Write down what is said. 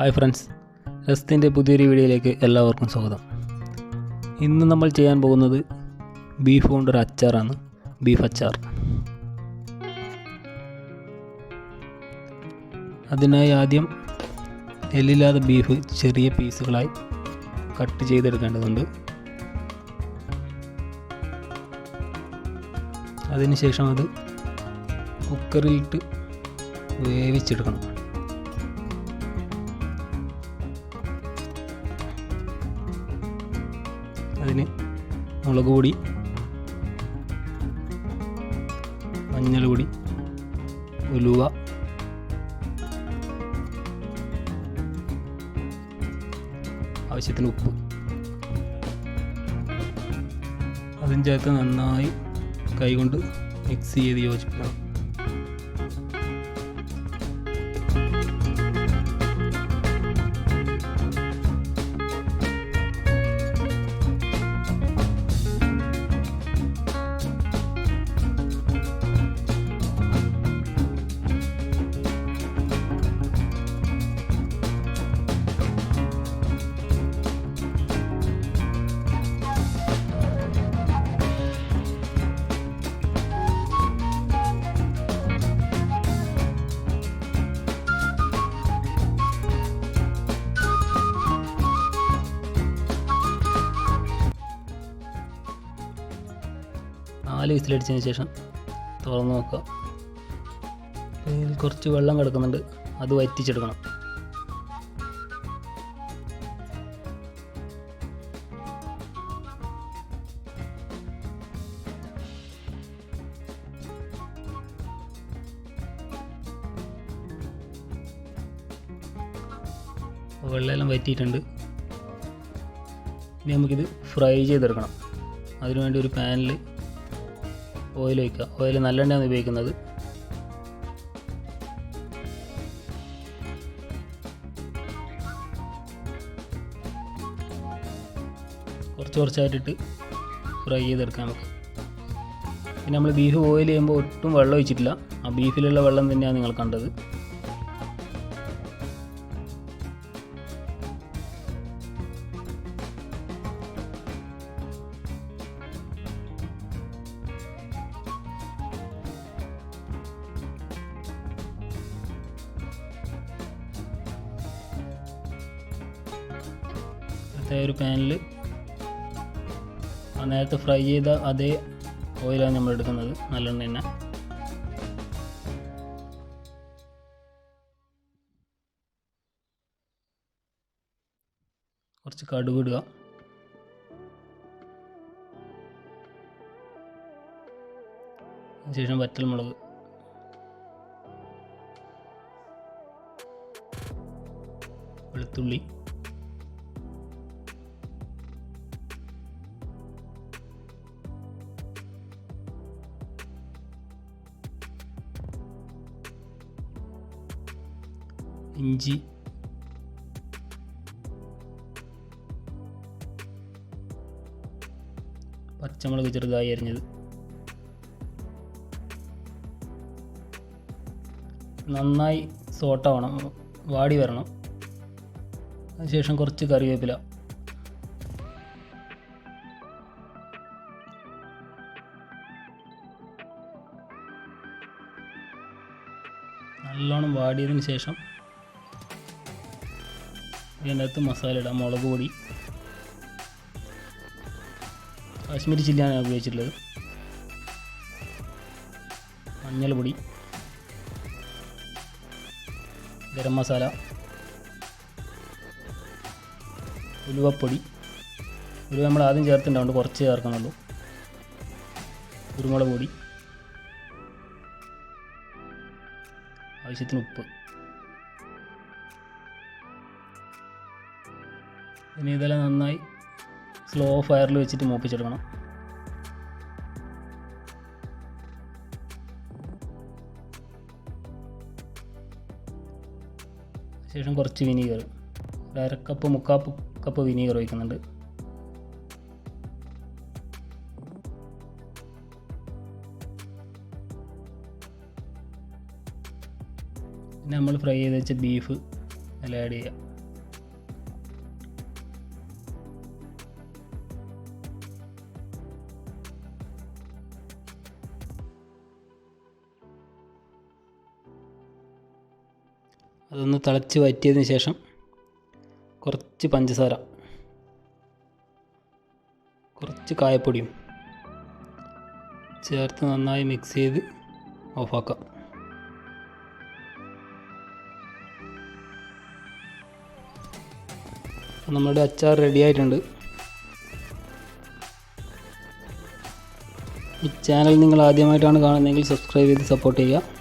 Hi friends, രസത്തിൻ്റെ പുതിയൊരു വീഡിയോയിലേക്ക് എല്ലാവർക്കും സ്വാഗതം. ഇന്ന് നമ്മൾ ചെയ്യാൻ പോകുന്നത് ബീഫ് കൊണ്ടൊരു അച്ചാറാണ്, ബീഫ് അച്ചാർ. അതിനായി ആദ്യം എല്ലില്ലാത്ത ബീഫ് ചെറിയ പീസുകളായി കട്ട് ചെയ്തെടുക്കേണ്ടതുണ്ട്. അതിനുശേഷം അത് കുക്കറിലിട്ട് വേവിച്ചെടുക്കണം. അതിന് മുളക് പൊടി, മഞ്ഞൾ പൊടി, ഉലുവ, ആവശ്യത്തിന് ഉപ്പ് അതും ചേർത്ത് നന്നായി കൈകൊണ്ട് മിക്സ് ചെയ്ത് യോജിപ്പിക്കണം. നാല് വിസിലടിച്ചതിന് ശേഷം തുറന്ന് നോക്കുക. ഇതിൽ കുറച്ച് വെള്ളം കിടക്കുന്നുണ്ട്, അത് വറ്റിച്ചെടുക്കണം. വെള്ളമെല്ലാം വറ്റിയിട്ടുണ്ട്. ഇനി നമുക്കിത് ഫ്രൈ ചെയ്തെടുക്കണം. അതിനുവേണ്ടി ഒരു പാനിൽ ഓയിൽ ഒഴിക്കുക. ഓയിൽ നല്ലെണ്ണയാണ് ഉപയോഗിക്കുന്നത്. കുറച്ചായിട്ടിട്ട് ഫ്രൈ ചെയ്തെടുക്കാം നമുക്ക്. പിന്നെ നമ്മൾ ബീഫ് ബോയിൽ ചെയ്യുമ്പോൾ ഒട്ടും വെള്ളം ഒഴിച്ചിട്ടില്ല. ആ ബീഫിലുള്ള വെള്ളം തന്നെയാണ് നിങ്ങൾ കണ്ടത്. ഒരു പാനിൽ നേരത്തെ ഫ്രൈ ചെയ്ത അതേ ഓയിലാണ് നമ്മൾ എടുക്കുന്നത്, നല്ലെണ്ണ തന്നെ. കുറച്ച് കടുക് ഇടുക. അതിനുശേഷം വറ്റൽമുളക്, വെളുത്തുള്ളി, ഇഞ്ചി, പച്ചമുളക് ചെറുതായി അരിഞ്ഞത്. നന്നായി സോട്ടാവണം, വാടി വരണം. അതിനുശേഷം കുറച്ച് കറിവേപ്പില, നല്ലോണം വാടിയതിന് ശേഷം ഇതിനകത്ത് മസാല ഇടാം. മുളക് പൊടി, കാശ്മീരി ചില്ലിയാണ് ഞാൻ ഉപയോഗിച്ചിട്ടുള്ളത്, മഞ്ഞൾ പൊടി, ഗരം മസാല, ഉലുവപ്പൊടി. ഉലുവ നമ്മൾ ആദ്യം ചേർത്തിട്ടുണ്ടാവുകൊണ്ട് കുറച്ച് ചേർക്കുന്നുള്ളൂ. കുരുമുളക് പൊടി, ആവശ്യത്തിന് ഉപ്പ്. ഇനി ഇതെല്ലാം നന്നായി സ്ലോ ഫയറിൽ വെച്ചിട്ട് മൂപ്പിച്ചെടുക്കണം. ശേഷം കുറച്ച് വിനീഗർ, മുക്കാൽ കപ്പ് വിനീഗർ ഒഴിക്കുന്നുണ്ട്. പിന്നെ നമ്മൾ ഫ്രൈ ചെയ്ത് വെച്ച ബീഫ് അതിൽ ആഡ് ചെയ്യുക. അതൊന്ന് തിളച്ച് വറ്റിയതിന് ശേഷം കുറച്ച് പഞ്ചസാര, കുറച്ച് കായപ്പൊടിയും ചേർത്ത് നന്നായി മിക്സ് ചെയ്ത് ഓഫാക്കാം. നമ്മുടെ അച്ചാർ റെഡി ആയിട്ടുണ്ട്. ഈ ചാനൽ നിങ്ങൾ ആദ്യമായിട്ടാണ് കാണുന്നതെങ്കിൽ സബ്സ്ക്രൈബ് ചെയ്ത് സപ്പോർട്ട് ചെയ്യുക.